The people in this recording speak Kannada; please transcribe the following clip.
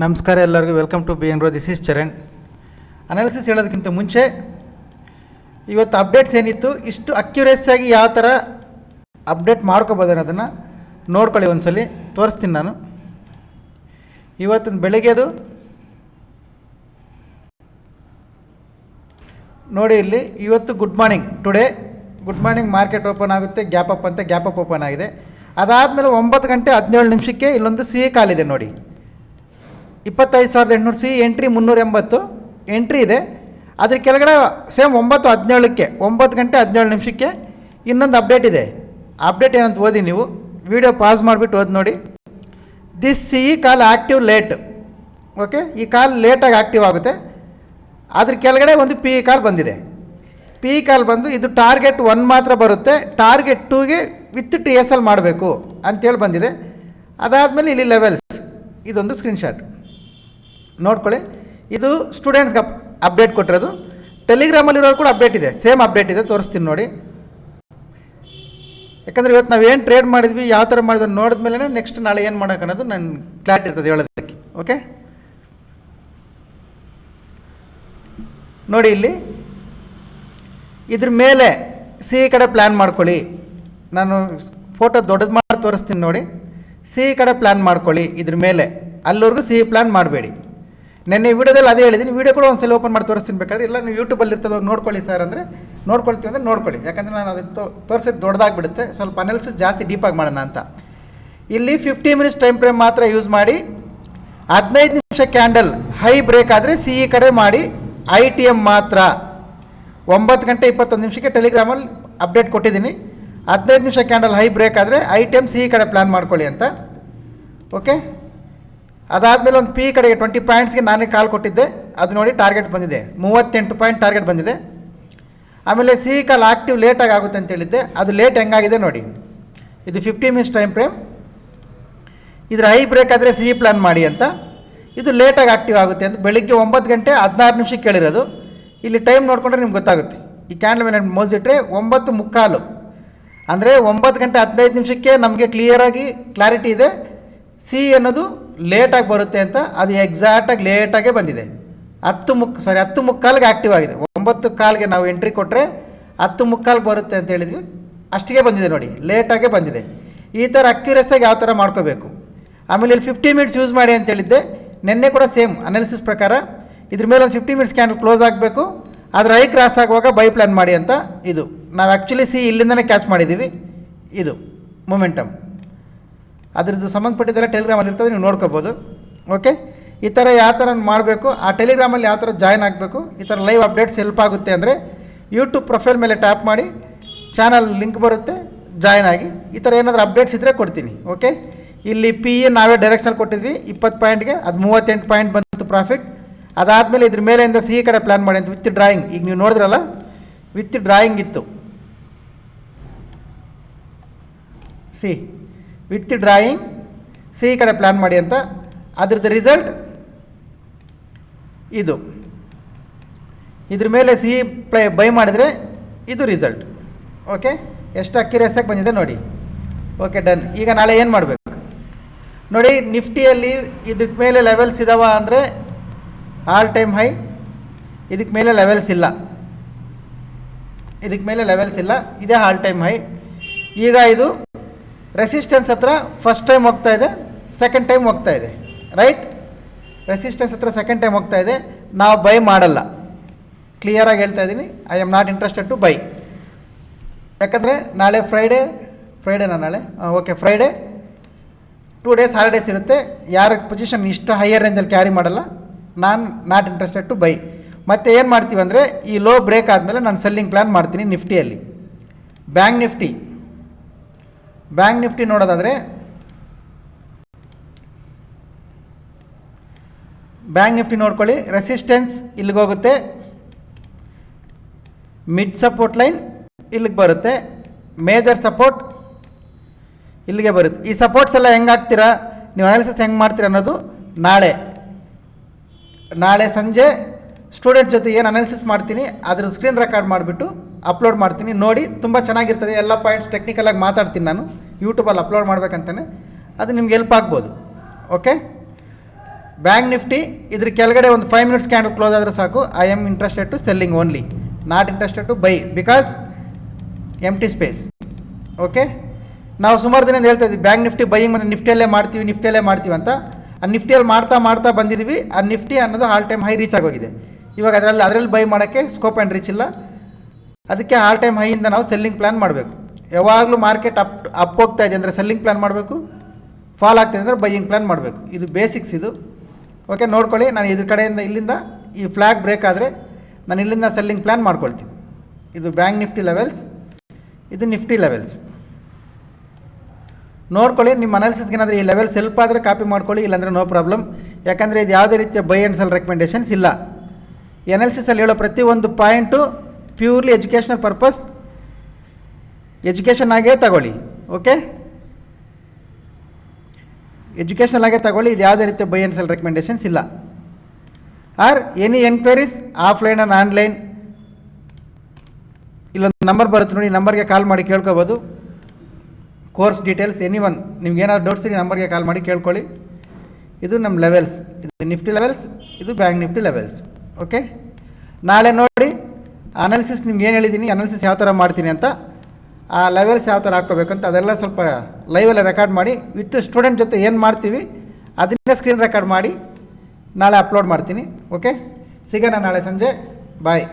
ನಮಸ್ಕಾರ ಎಲ್ಲರಿಗೂ. Welcome to B N row. This is Charan. Analysis ಹೇಳೋದಕ್ಕಿಂತ ಮುಂಚೆ ಇವತ್ತು ಅಪ್ಡೇಟ್ಸ್ ಏನಿತ್ತು, ಇಷ್ಟು ಅಕ್ಯುರೇಸಿಯಾಗಿ ಯಾವ ಥರ ಅಪ್ಡೇಟ್ ಮಾಡ್ಕೋಬೋದು ಅನ್ನೋದನ್ನು ನೋಡ್ಕೊಳ್ಳಿ. ಒಂದ್ಸಲಿ ತೋರಿಸ್ತೀನಿ ನಾನು. ಇವತ್ತಿನ ಬೆಳಗ್ಗೆದು ನೋಡಿ ಇಲ್ಲಿ, ಇವತ್ತು good morning, today good morning market open ಆಗುತ್ತೆ, ಗ್ಯಾಪ್ ಅಪ್ ಅಂತ ಗ್ಯಾಪ್ ಅಪ್ ಓಪನ್ ಆಗಿದೆ. ಅದಾದಮೇಲೆ 9:17 ಇಲ್ಲೊಂದು ಸಿ ಎ ಕಾಲಿದೆ ನೋಡಿ, 25,800 ಸಿ ಎಂಟ್ರಿ 380 ಎಂಟ್ರಿ ಇದೆ. ಅದ್ರ ಕೆಳಗಡೆ ಸೇಮ್ 9:17ಕ್ಕೆ 9:17 ಇನ್ನೊಂದು ಅಪ್ಡೇಟ್ ಇದೆ. ಅಪ್ಡೇಟ್ ಏನಂತ ಓದಿ ನೀವು, ವಿಡಿಯೋ ಪಾಸ್ ಮಾಡಿಬಿಟ್ಟು ಓದಿ ನೋಡಿ. This C E call active late. Okay, ಈ ಕಾಲ್ ಲೇಟಾಗಿ ಆ್ಯಕ್ಟಿವ್ ಆಗುತ್ತೆ. ಅದ್ರ ಕೆಳಗಡೆ ಒಂದು ಪಿ ಇ ಕಾಲ್ ಬಂದಿದೆ. ಪಿ ಇ ಕಾಲ್ ಬಂದು ಇದು ಟಾರ್ಗೆಟ್ 1 ಮಾತ್ರ ಬರುತ್ತೆ, ಟಾರ್ಗೆಟ್ 2ಗೆ ವಿತ್ ಟಿ ಎಸ್ ಎಲ್ ಮಾಡಬೇಕು ಅಂತೇಳಿ ಬಂದಿದೆ. ಅದಾದಮೇಲೆ ಇಲ್ಲಿ ಲೆವೆಲ್ಸ್, ಇದೊಂದು ಸ್ಕ್ರೀನ್ಶಾಟ್ ನೋಡ್ಕೊಳ್ಳಿ. ಇದು ಸ್ಟೂಡೆಂಟ್ಸ್ಗೆ ಅಪ್ಡೇಟ್ ಕೊಟ್ಟಿರೋದು. ಟೆಲಿಗ್ರಾಮಲ್ಲಿರೋರು ಕೂಡ ಅಪ್ಡೇಟ್ ಇದೆ, ಸೇಮ್ ಅಪ್ಡೇಟ್ ಇದೆ, ತೋರಿಸ್ತೀನಿ ನೋಡಿ. ಯಾಕಂದರೆ ಇವತ್ತು ನಾವು ಏನು ಟ್ರೇಡ್ ಮಾಡಿದ್ವಿ, ಯಾವ ಥರ ಮಾಡಿದ್ವಿ ನೋಡಿದ್ಮೇಲೆ ನೆಕ್ಸ್ಟ್ ನಾಳೆ ಏನು ಮಾಡೋಕೆ ಅನ್ನೋದು ನನ್ನ ಕ್ಲಾರಿಟಿ ಇರ್ತದೆ ಹೇಳೋದಕ್ಕೆ. ಓಕೆ, ನೋಡಿ ಇಲ್ಲಿ ಇದ್ರ ಮೇಲೆ ಸಿ ಕಡೆ ಪ್ಲ್ಯಾನ್ ಮಾಡ್ಕೊಳ್ಳಿ. ನಾನು ಫೋಟೋ ದೊಡ್ಡದು ಮಾಡಿ ತೋರಿಸ್ತೀನಿ ನೋಡಿ. ಸಿ ಕಡೆ ಪ್ಲ್ಯಾನ್ ಮಾಡ್ಕೊಳ್ಳಿ, ಇದ್ರ ಮೇಲೆ ಅಲ್ಲಿವರೆಗೂ ಸಿ ಪ್ಲ್ಯಾನ್ ಮಾಡಬೇಡಿ. ನೆನ್ನೆ ವೀಡಿಯೋದಲ್ಲಿ ಅದೇ ಹೇಳಿದ್ದೀನಿ, ವೀಡಿಯೋ ಕೂಡ ಒಂದು ಸಲ ಓಪನ್ ಮಾಡಿ ತೋರಿಸ್ತೀನಿ. ಬೇಕಾದ್ರೆ ಇಲ್ಲ ನೀವು ಯೂಟ್ಯೂಬಲ್ಲಿ ಇರ್ತದೆ ನೋಡ್ಕೊಳ್ಳಿ ಸರ್ ಅಂದರೆ ನೋಡ್ಕೊಳ್ತೀವಿ ಅಂದರೆ ನೋಡ್ಕೊಳ್ಳಿ. ಯಾಕಂದರೆ ನಾನು ಅದನ್ನು ತೋರಿಸಿದ್ದು ದೊಡ್ಡದಾಗಿಬಿಡುತ್ತೆ, ಸ್ವಲ್ಪ ಅನಾಲಿಸಿಸ್ ಜಾಸ್ತಿ ಡೀಪಾಗಿ ಮಾಡೋಣ ಅಂತ. ಇಲ್ಲಿ 50 ಮಿನಿಟ್ಸ್ ಟೈಮ್ ಫ್ರೇಮ್ ಮಾತ್ರ ಯೂಸ್ ಮಾಡಿ, 15 ನಿಮಿಷ ಕ್ಯಾಂಡಲ್ ಹೈ ಬ್ರೇಕ್ ಆದರೆ ಸಿ ಇ ಕಡೆ ಮಾಡಿ, ಐ ಟಿ ಎಮ್ ಮಾತ್ರ 9:21 ಟೆಲಿಗ್ರಾಮಲ್ಲಿ ಅಪ್ಡೇಟ್ ಕೊಟ್ಟಿದ್ದೀನಿ. 15 ನಿಮಿಷ ಕ್ಯಾಂಡಲ್ ಹೈ ಬ್ರೇಕ್ ಆದರೆ I T M C E ಕಡೆ ಪ್ಲ್ಯಾನ್ ಮಾಡ್ಕೊಳ್ಳಿ ಅಂತ. ಓಕೆ, ಅದಾದಮೇಲೆ ಒಂದು ಪಿ ಕಡೆಗೆ 20 ಪಾಯಿಂಟ್ಸ್ಗೆ ನಾನೇ ಕಾಲ್ ಕೊಟ್ಟಿದ್ದೆ, ಅದು ನೋಡಿ ಟಾರ್ಗೆಟ್ ಬಂದಿದೆ, 38 ಪಾಯಿಂಟ್ ಟಾರ್ಗೆಟ್ ಬಂದಿದೆ. ಆಮೇಲೆ ಸಿ ಕಾಲ್ ಆಕ್ಟಿವ್ ಲೇಟಾಗಿ ಆಗುತ್ತೆ ಅಂತ ಹೇಳಿದ್ದೆ, ಅದು ಲೇಟ್ ಹೆಂಗಾಗಿದೆ ನೋಡಿ. ಇದು 50 ಮಿನಿಟ್ಸ್ ಟೈಮ್ ಫ್ರೇಮ್, ಇದ್ರ ಹೈ ಬ್ರೇಕ್ ಆದರೆ ಸಿ ಪ್ಲ್ಯಾನ್ ಮಾಡಿ ಅಂತ. ಇದು ಲೇಟಾಗಿ ಆಕ್ಟಿವ್ ಆಗುತ್ತೆ ಅಂತ ಬೆಳಿಗ್ಗೆ 9:16 ಕೇಳಿರೋದು. ಇಲ್ಲಿ ಟೈಮ್ ನೋಡಿಕೊಂಡ್ರೆ ನಿಮ್ಗೆ ಗೊತ್ತಾಗುತ್ತೆ. ಈ ಕ್ಯಾಂಡಲ್ ಮೇಲೆ ಮೋಸಿಟ್ರೆ 9:15 ಅಂದರೆ 9:15 ನಮಗೆ ಕ್ಲಿಯರಾಗಿ ಕ್ಲಾರಿಟಿ ಇದೆ ಸಿ ಅನ್ನೋದು ಲೇಟಾಗಿ ಬರುತ್ತೆ ಅಂತ. ಅದು ಎಕ್ಸಾಕ್ಟಾಗಿ ಲೇಟಾಗೇ ಬಂದಿದೆ. 10:15 ಆ್ಯಕ್ಟಿವ್ ಆಗಿದೆ. 9:15 ನಾವು ಎಂಟ್ರಿ ಕೊಟ್ಟರೆ 10:15 ಬರುತ್ತೆ ಅಂತ ಹೇಳಿದ್ವಿ, ಅಷ್ಟಿಗೆ ಬಂದಿದೆ ನೋಡಿ, ಲೇಟಾಗೇ ಬಂದಿದೆ. ಈ ಥರ ಅಕ್ಯುರೇಸಾಗಿ ಯಾವ ಥರ ಮಾಡ್ಕೋಬೇಕು. ಆಮೇಲೆ ಇಲ್ಲಿ 50 ಮಿನಿಟ್ಸ್ ಯೂಸ್ ಮಾಡಿ ಅಂತ ಹೇಳಿದ್ದೆ. ನಿನ್ನೆ ಕೂಡ ಸೇಮ್ ಅನಾಲಿಸಿಸ್ ಪ್ರಕಾರ ಇದ್ರ ಮೇಲೆ ಒಂದು 50 ಮಿನಿಟ್ಸ್ ಕ್ಯಾಂಡಲ್ ಕ್ಲೋಸ್ ಆಗಬೇಕು, ಆದರೆ ಹೈ ಕ್ರಾಸ್ ಆಗುವಾಗ ಬೈ ಪ್ಲ್ಯಾನ್ ಮಾಡಿ ಅಂತ. ಇದು ನಾವು ಆ್ಯಕ್ಚುಲಿ ಸಿ ಇಲ್ಲಿಂದನೇ ಕ್ಯಾಚ್ ಮಾಡಿದ್ದೀವಿ. ಇದು ಮೊಮೆಂಟಮ್, ಅದ್ರದ್ದು ಸಂಬಂಧಪಟ್ಟಿದ್ದೆಲ್ಲ ಟೆಲಿಗ್ರಾಮಲ್ಲಿ ಇರ್ತದೆ, ನೀವು ನೋಡ್ಕೋಬೋದು. ಓಕೆ, ಈ ಥರ ಯಾವ ಥರ ಮಾಡಬೇಕು, ಆ ಟೆಲಿಗ್ರಾಮಲ್ಲಿ ಯಾವ ಥರ ಜಾಯ್ನ್ ಆಗಬೇಕು, ಈ ಥರ ಲೈವ್ ಅಪ್ಡೇಟ್ಸ್ ಹೆಲ್ಪ್ ಆಗುತ್ತೆ ಅಂದರೆ ಯೂಟ್ಯೂಬ್ ಪ್ರೊಫೈಲ್ ಮೇಲೆ ಟ್ಯಾಪ್ ಮಾಡಿ, ಚಾನಲ್ ಲಿಂಕ್ ಬರುತ್ತೆ, ಜಾಯ್ನ್ ಆಗಿ. ಈ ಥರ ಏನಾದರೂ ಅಪ್ಡೇಟ್ಸ್ ಇದ್ದರೆ ಕೊಡ್ತೀನಿ. ಓಕೆ, ಇಲ್ಲಿ ಪಿ ಇ ನಾವೇ ಡೈರೆಕ್ಷನಲ್ ಕೊಟ್ಟಿದ್ವಿ 20 ಪಾಯಿಂಟ್ಗೆ, ಅದು 38 ಪಾಯಿಂಟ್ ಬಂತು ಪ್ರಾಫಿಟ್. ಅದಾದಮೇಲೆ ಇದ್ರ ಮೇಲೆಯಿಂದ ಸಿ ಕಡೆ ಪ್ಲ್ಯಾನ್ ಮಾಡಿ ಅಂತ ವಿತ್ ಡ್ರಾಯಿಂಗ್, ಈಗ ನೀವು ನೋಡಿದ್ರಲ್ಲ ವಿತ್ ಡ್ರಾಯಿಂಗ್ ಇತ್ತು, ಸಿ ವಿತ್ ಡ್ರಾಯಿಂಗ್ ಸಿ ಕಡೆ ಪ್ಲ್ಯಾನ್ ಮಾಡಿ ಅಂತ. ಅದ್ರದ್ದು ರಿಸಲ್ಟ್ ಇದು, ಇದ್ರ ಮೇಲೆ ಸಿ ಬೈ ಮಾಡಿದರೆ ಇದು ರಿಸಲ್ಟ್. ಓಕೆ, ಎಷ್ಟು ಅಕ್ಯುರೇಸಿಯಾಗಿ ಬಂದಿದೆ ನೋಡಿ. Okay, done. ಈಗ ನಾಳೆ ಏನು ಮಾಡಬೇಕು ನೋಡಿ. ನಿಫ್ಟಿಯಲ್ಲಿ ಇದಕ್ಕೆ ಮೇಲೆ ಲೆವೆಲ್ಸ್ ಇದಾವ ಅಂದರೆ ಆಲ್ ಟೈಮ್ ಹೈ, ಇದಕ್ಕೆ ಮೇಲೆ ಲೆವೆಲ್ಸ್ ಇಲ್ಲ, ಇದಕ್ಕೆ ಮೇಲೆ ಲೆವೆಲ್ಸ್ ಇಲ್ಲ, ಇದೇ ಆಲ್ ಟೈಮ್ ಹೈ. ಈಗ ಇದು ರೆಸಿಸ್ಟೆನ್ಸ್ ಹತ್ರ ಫಸ್ಟ್ ಟೈಮ್ ಹೋಗ್ತಾ ಇದೆ, ಸೆಕೆಂಡ್ ಟೈಮ್ ಹೋಗ್ತಾ ಇದೆ, ರೈಟ್? ರೆಸಿಸ್ಟೆನ್ಸ್ ಹತ್ರ ಸೆಕೆಂಡ್ ಟೈಮ್ ಹೋಗ್ತಾ ಇದೆ. ನಾವು ಬೈ ಮಾಡಲ್ಲ, ಕ್ಲಿಯರಾಗಿ ಹೇಳ್ತಾ ಇದ್ದೀನಿ. I am not interested to buy. ಯಾಕಂದರೆ ನಾಳೆ ಫ್ರೈಡೇನಾ ನಾಳೆ? ಓಕೆ, ಫ್ರೈಡೇ 2 ಡೇಸ್ ಹಾಲಿಡೇಸ್ ಇರುತ್ತೆ. ಯಾರ ಪೊಸಿಷನ್ ಇಷ್ಟು ಹೈಯರ್ ರೇಂಜಲ್ಲಿ ಕ್ಯಾರಿ ಮಾಡಲ್ಲ. ನಾನು ನಾಟ್ ಇಂಟ್ರೆಸ್ಟೆಡ್ ಟು ಬೈ. ಮತ್ತು ಏನು ಮಾಡ್ತೀವಿ ಅಂದರೆ ಈ ಲೋ ಬ್ರೇಕ್ ಆದಮೇಲೆ ನಾನು ಸೆಲ್ಲಿಂಗ್ ಪ್ಲ್ಯಾನ್ ಮಾಡ್ತೀನಿ ನಿಫ್ಟಿಯಲ್ಲಿ. ಬ್ಯಾಂಕ್ ನಿಫ್ಟಿ ನೋಡೋದಾದರೆ ಬ್ಯಾಂಕ್ ನಿಫ್ಟಿ ನೋಡ್ಕೊಳ್ಳಿ. ರೆಸಿಸ್ಟೆನ್ಸ್ ಇಲ್ಲಿಗೆ ಹೋಗುತ್ತೆ, ಮಿಡ್ ಸಪೋರ್ಟ್ ಲೈನ್ ಇಲ್ಲಿಗೆ ಬರುತ್ತೆ, ಮೇಜರ್ ಸಪೋರ್ಟ್ ಇಲ್ಲಿಗೆ ಬರುತ್ತೆ. ಈ ಸಪೋರ್ಟ್ಸ್ ಎಲ್ಲ ಹೆಂಗೆ ಹಾಕ್ತೀರಾ, ನೀವು ಅನಾಲಿಸಿಸ್ ಹೆಂಗೆ ಮಾಡ್ತೀರಾ ಅನ್ನೋದು ನಾಳೆ ಸಂಜೆ ಸ್ಟೂಡೆಂಟ್ ಜೊತೆ ಏನು ಅನಾಲಿಸಿಸ್ ಮಾಡ್ತೀನಿ ಅದ್ರ ಸ್ಕ್ರೀನ್ ರೆಕಾರ್ಡ್ ಮಾಡಿಬಿಟ್ಟು ಅಪ್ಲೋಡ್ ಮಾಡ್ತೀನಿ. ನೋಡಿ, ತುಂಬ ಚೆನ್ನಾಗಿರ್ತದೆ. ಎಲ್ಲ ಪಾಯಿಂಟ್ಸ್ ಟೆಕ್ನಿಕಲಾಗಿ ಮಾತಾಡ್ತೀನಿ ನಾನು, ಯೂಟ್ಯೂಬಲ್ಲಿ ಅಪ್ಲೋಡ್ ಮಾಡಬೇಕಂತಾನೆ. ಅದು ನಿಮ್ಗೆ ಹೆಲ್ಪ್ ಆಗ್ಬೋದು. ಓಕೆ, ಬ್ಯಾಂಕ್ ನಿಫ್ಟಿ ಇದ್ರ ಕೆಳಗಡೆ ಒಂದು 5 ಮಿನಿಟ್ಸ್ ಕ್ಯಾಂಡಲ್ ಕ್ಲೋಸ್ ಆದರೆ ಸಾಕು, I am interested to selling only, not interested to buy because empty space. Okay, ನಾವು ಸುಮಾರು ದಿನದಿಂದ ಹೇಳ್ತಾ ಇದ್ವಿ ಬ್ಯಾಂಕ್ ನಿಫ್ಟಿ ಬೈಯಿಂಗ್ ಮತ್ತು ನಿಫ್ಟಿಯಲ್ಲೇ ಮಾಡ್ತೀವಿ ಅಂತ. ಆ ನಿಫ್ಟಿಯಲ್ಲಿ ಮಾಡ್ತಾ ಬಂದಿದ್ದೀವಿ. ಆ ನಿಫ್ಟಿ ಅನ್ನೋದು ಆಲ್ ಟೈಮ್ ಹೈ ರೀಚ್ ಆಗೋಗಿದೆ. ಇವಾಗ ಅದರಲ್ಲಿ ಬೈ ಮಾಡೋಕ್ಕೆ ಸ್ಕೋಪ್ ಆ್ಯಂಡ್ ರೀಚ್ ಇಲ್ಲ. ಅದಕ್ಕೆ ಆಲ್ ಟೈಮ್ ಹೈಯಿಂದ ನಾವು ಸೆಲ್ಲಿಂಗ್ ಪ್ಲ್ಯಾನ್ ಮಾಡಬೇಕು. ಯಾವಾಗಲೂ ಮಾರ್ಕೆಟ್ ಅಪ್ ಹೋಗ್ತಾ ಇದೆ ಅಂದರೆ ಸೆಲ್ಲಿಂಗ್ ಪ್ಲ್ಯಾನ್ ಮಾಡಬೇಕು, ಫಾಲ್ ಆಗ್ತಾಯಿದೆ ಅಂದರೆ ಬೈಯಿಂಗ್ ಪ್ಲ್ಯಾನ್ ಮಾಡಬೇಕು. ಇದು ಬೇಸಿಕ್ಸ್ ಇದು. ಓಕೆ, ನೋಡ್ಕೊಳ್ಳಿ. ನಾನು ಇದ್ರ ಕಡೆಯಿಂದ ಇಲ್ಲಿಂದ ಈ ಫ್ಲ್ಯಾಗ್ ಬ್ರೇಕ್ ಆದರೆ ನಾನು ಇಲ್ಲಿಂದ ಸೆಲ್ಲಿಂಗ್ ಪ್ಲ್ಯಾನ್ ಮಾಡ್ಕೊಳ್ತೀನಿ. ಇದು ಬ್ಯಾಂಕ್ ನಿಫ್ಟಿ ಲೆವೆಲ್ಸ್, ಇದು ನಿಫ್ಟಿ ಲೆವೆಲ್ಸ್. ನೋಡ್ಕೊಳ್ಳಿ. ನಿಮ್ಮ ಅನಾಲಿಸಿಸ್ಗೆ ಏನಾದರೂ ಈ ಲೆವೆಲ್ಸ್ ಹೆಲ್ಪ್ ಆದರೆ ಕಾಪಿ ಮಾಡ್ಕೊಳ್ಳಿ, ಇಲ್ಲಾಂದರೆ ನೋ ಪ್ರಾಬ್ಲಮ್. ಯಾಕಂದರೆ ಇದು ಯಾವುದೇ ರೀತಿಯ ಬೈ ಆ್ಯಂಡ್ ಸೆಲ್ ರೆಕಮೆಂಡೇಷನ್ಸ್ ಇಲ್ಲ. ಈ ಅನಾಲಿಸಿಸಲ್ಲಿ ಹೇಳೋ ಪ್ರತಿಯೊಂದು point purely educational purpose, education ಆಗೇ ತಗೊಳ್ಳಿ. ಓಕೆ, ಎಜುಕೇಷನಲ್ ಆಗೇ ತಗೊಳ್ಳಿ. ಇದು ಯಾವುದೇ ರೀತಿಯ ಬೈ ಆ್ಯಂಡ್ ಸೆಲ್ ರೆಕಮೆಂಡೇಷನ್ಸ್ ಇಲ್ಲ. R any enquiries offline and online, ಇಲ್ಲೊಂದು ನಂಬರ್ ಬರುತ್ತೆ ನೋಡಿ, ನಂಬರ್ಗೆ ಕಾಲ್ ಮಾಡಿ ಕೇಳ್ಕೊಬೋದು. ಕೋರ್ಸ್ ಡೀಟೇಲ್ಸ್ ಎನಿ ಒನ್, ನಿಮ್ಗೆ ಏನಾದ್ರು ಡೌಟ್ಸ್ ಈ ನಂಬರ್ಗೆ ಕಾಲ್ ಮಾಡಿ ಕೇಳ್ಕೊಳ್ಳಿ. ಇದು ನಮ್ಮ ಲೆವೆಲ್ಸ್, ಇದು ನಿಫ್ಟಿ ಲೆವೆಲ್ಸ್, ಇದು ಬ್ಯಾಂಕ್ ನಿಫ್ಟಿ ಲೆವೆಲ್ಸ್. ಓಕೆ, ನಾಳೆ ನೋಡಿ ಅನಾಲಿಸಿಸ್ ನಿಮ್ಗೆ ಏನು ಹೇಳಿದ್ದೀನಿ, ಅನಾಲಿಸಿಸ್ ಯಾವ ಥರ ಮಾಡ್ತೀನಿ ಅಂತ, ಆ ಲೆವೆಲ್ಸ್ ಯಾವ ಥರ ಹಾಕ್ಕೋಬೇಕಂತ ಅದೆಲ್ಲ ಸ್ವಲ್ಪ ಲೈವಲ್ಲಿ ರೆಕಾರ್ಡ್ ಮಾಡಿ ವಿತ್ ಸ್ಟೂಡೆಂಟ್ ಜೊತೆ ಏನು ಮಾಡ್ತೀವಿ ಅದನ್ನೇ ಸ್ಕ್ರೀನ್ ರೆಕಾರ್ಡ್ ಮಾಡಿ ನಾಳೆ ಅಪ್ಲೋಡ್ ಮಾಡ್ತೀನಿ. ಓಕೆ, ಸಿಗೋಣ ನಾಳೆ ಸಂಜೆ. ಬಾಯ್.